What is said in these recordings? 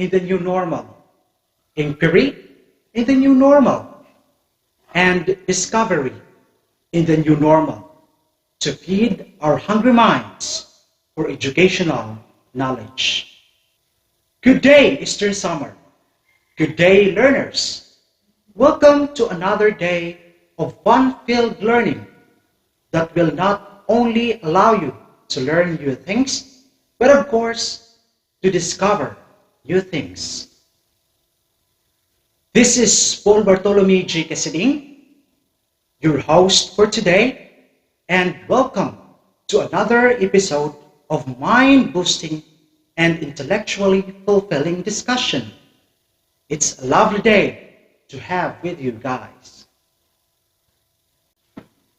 in the new normal, inquiry in the new normal, and discovery in the new normal to feed our hungry minds for educational knowledge. Good day, Eastern Summer. Good day, learners. Welcome to another day of fun-filled learning that will not only allow you to learn new things, but of course, to discover new things. This is Paul Bartolome G. Casiding, your host for today, and welcome to another episode of mind-boosting and intellectually fulfilling discussion. It's a lovely day to have with you guys.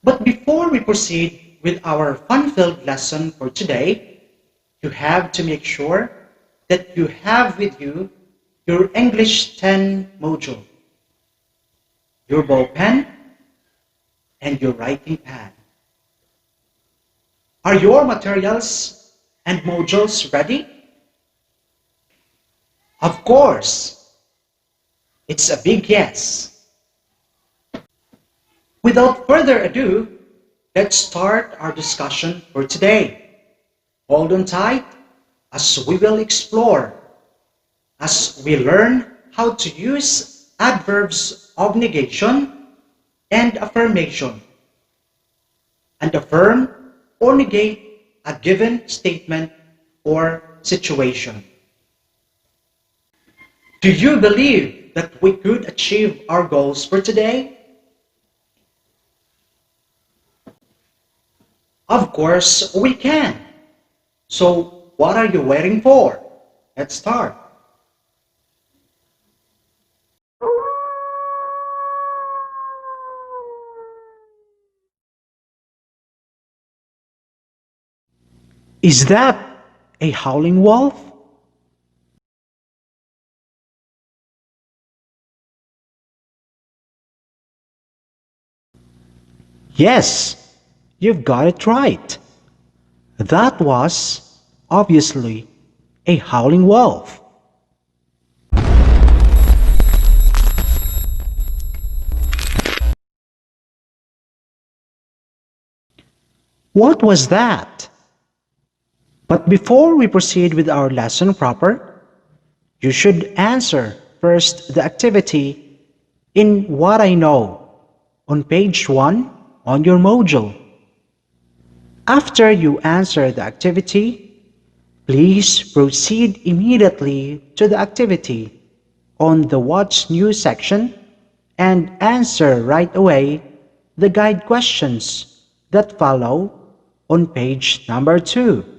But before we proceed with our fun-filled lesson for today, you have to make sure that you have with you your English 10 module, your ball pen, and your writing pad. Are your materials and modules ready? Of course, it's a big yes. Without further ado, let's start our discussion for today. Hold on tight as we will explore, as we learn how to use adverbs of negation and affirmation, and affirm or negate a given statement or situation. Do you believe that we could achieve our goals for today? Of course, we can. So, what are you waiting for? Let's start. Is that a howling wolf? Yes, you've got it right. That was, obviously, a howling wolf. What was that? But before we proceed with our lesson proper, you should answer first the activity in What I Know on page 1 on your module. After you answer the activity, please proceed immediately to the activity on the What's New section and answer right away the guide questions that follow on page number 2.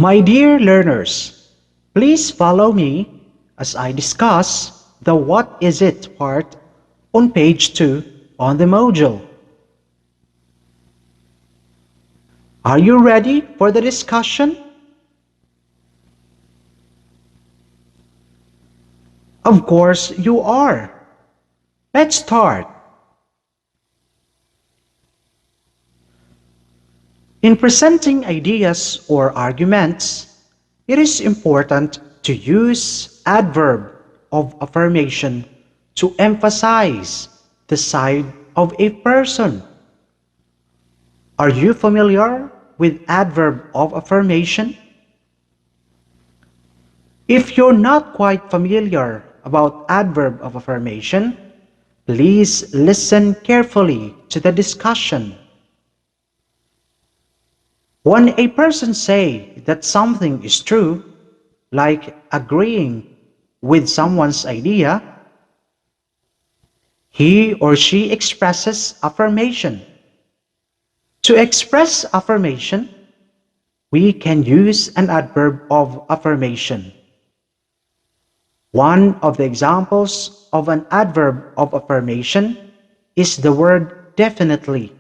My dear learners, please follow me as I discuss the What is it part on page 2 on the module. Are you ready for the discussion? Of course you are. Let's start. In presenting ideas or arguments, it is important to use adverb of affirmation to emphasize the side of a person. Are you familiar with adverb of affirmation? If you're not quite familiar about adverb of affirmation, please listen carefully to the discussion. When a person says that something is true, like agreeing with someone's idea, he or she expresses affirmation. To express affirmation, we can use an adverb of affirmation. One of the examples of an adverb of affirmation is the word definitely.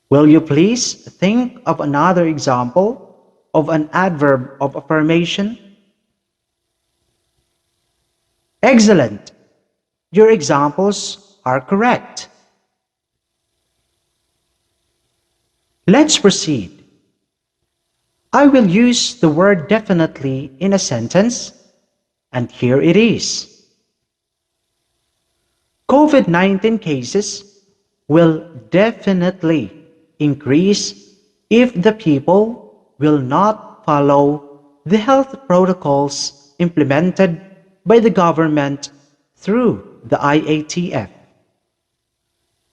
Will you please think of another example of an adverb of affirmation? Excellent! Your examples are correct. Let's proceed. I will use the word definitely in a sentence, and here it is. COVID-19 cases will definitely increase if the people will not follow the health protocols implemented by the government through the IATF.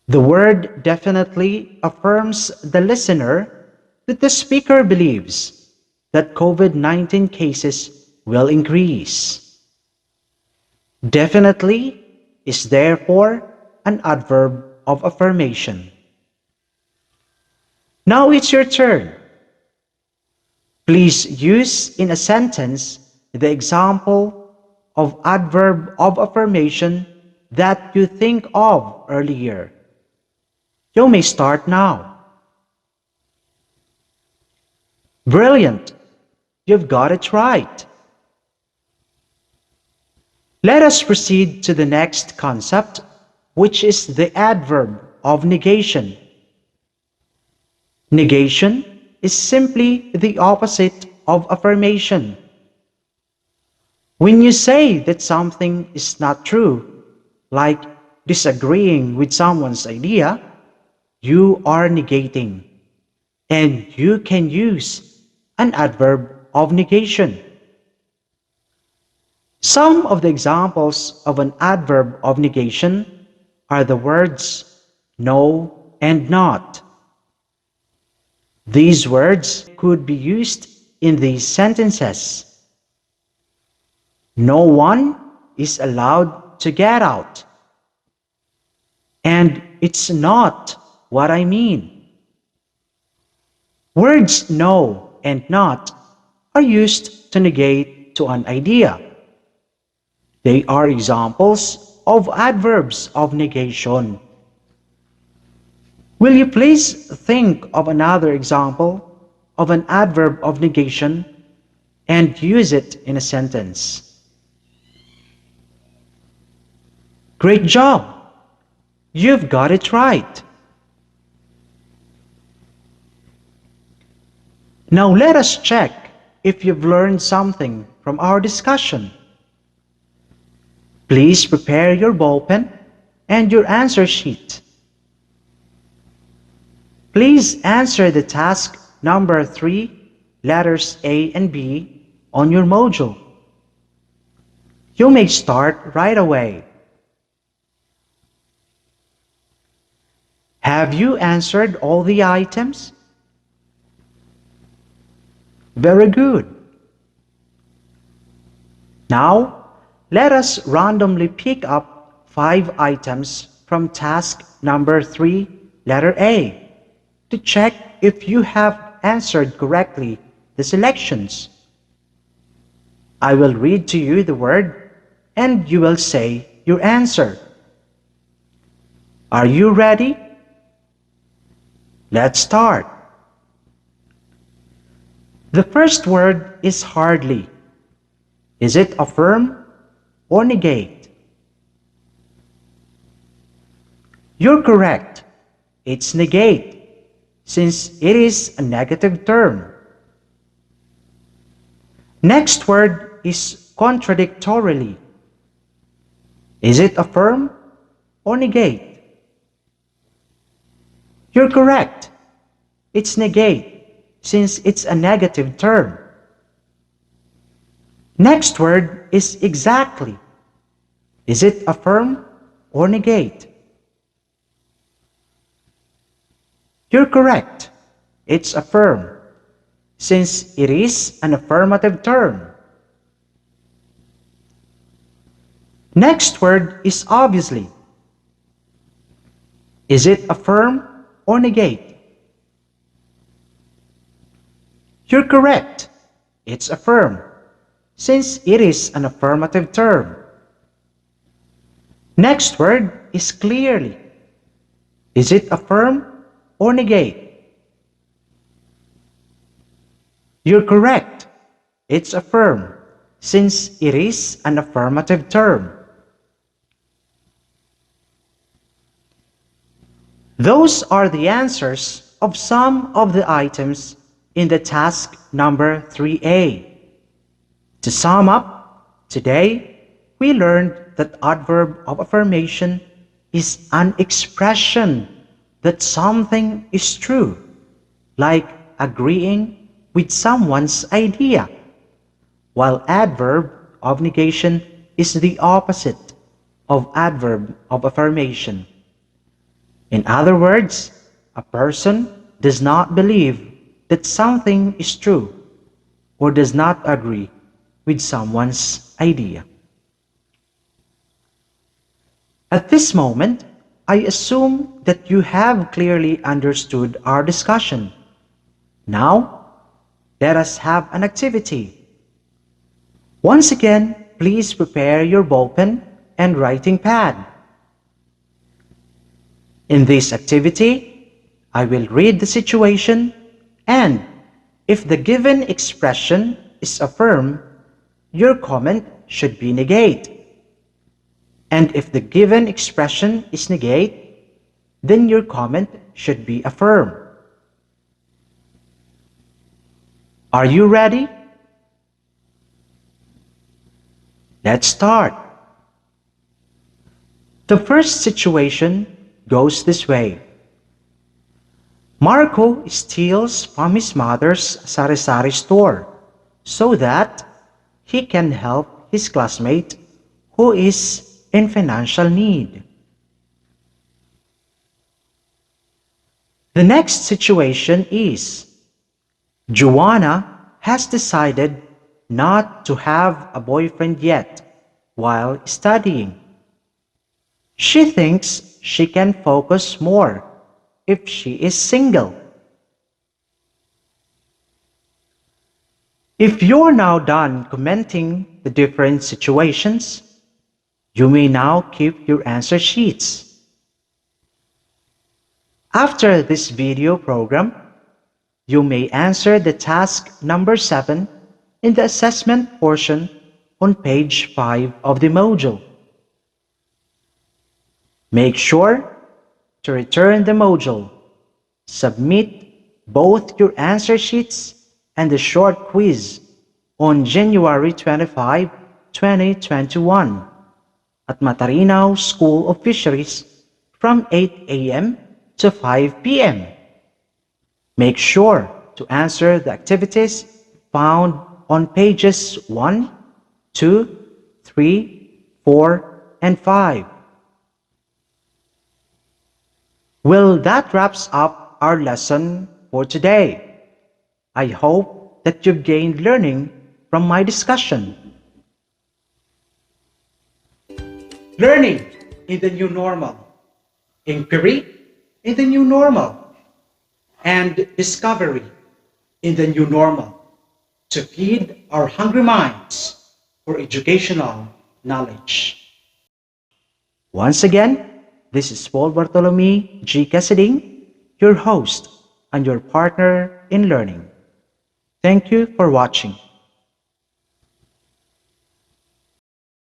The word definitely affirms the listener that the speaker believes that COVID-19 cases will increase. Definitely is therefore an adverb of affirmation. Now it's your turn. Please use in a sentence the example of adverb of affirmation that you think of earlier. You may start now. Brilliant! You've got it right. Let us proceed to the next concept, which is the adverb of negation. Negation is simply the opposite of affirmation. When you say that something is not true, like disagreeing with someone's idea, you are negating, and you can use an adverb of negation. Some of the examples of an adverb of negation are the words no and not. These words could be used in these sentences. No one is allowed to get out. And it's not what I mean. Words no and not are used to negate to an idea. They are examples of adverbs of negation. Will you please think of another example of an adverb of negation and use it in a sentence? Great job! You've got it right. Now let us check if you've learned something from our discussion. Please prepare your ballpen and your answer sheet. Please answer the task number 3, letters A and B on your module. You may start right away. Have you answered all the items? Very good. Now, let us randomly pick up 5 items from task number 3, letter A, to check if you have answered correctly the selections. I will read to you the word and you will say your answer. Are you ready? Let's start. The first word is hardly. Is it affirm or negate? You're correct. It's negate, since it is a negative term. Next word is contradictorily. Is it affirm or negate? You're correct. It's negate, since it's a negative term. Next word is exactly. Is it affirm or negate? You're correct. It's affirm, since it is an affirmative term. Next word is obviously. Is it affirm or negate? You're correct. It's affirm, since it is an affirmative term. Next word is clearly. Is it affirm or negate? You're correct. It's affirm, since it is an affirmative term. Those are the answers of some of the items in the task number 3A. To sum up, today we learned that adverb of affirmation is an expression that something is true, like agreeing with someone's idea, while adverb of negation is the opposite of adverb of affirmation. In other words, a person does not believe that something is true or does not agree with someone's idea. At this moment, I assume that you have clearly understood our discussion. Now, let us have an activity. Once again, please prepare your ballpen and writing pad. In this activity, I will read the situation, and if the given expression is affirm, your comment should be negate. And if the given expression is negate, then your comment should be affirm. Are you ready? Let's start. The first situation goes this way. Marco steals from his mother's sari-sari store so that he can help his classmate who is in financial need. The next situation is Joanna has decided not to have a boyfriend yet while studying. She thinks she can focus more if she is single. If you're now done commenting the different situations, you may now keep your answer sheets. After this video program, you may answer the task number 7 in the assessment portion on page 5 of the module. Make sure to return the module. Submit both your answer sheets and the short quiz on January 25, 2021 at Matarinaw School of Fisheries from 8 a.m. to 5 p.m. Make sure to answer the activities found on pages 1, 2, 3, 4, and 5. Well, that wraps up our lesson for today. I hope that you've gained learning from my discussion. Learning in the new normal, inquiry in the new normal, and discovery in the new normal. to feed our hungry minds for educational knowledge. Once again, this is Paul Bartolome G. Casading, your host and your partner in learning. Thank you for watching.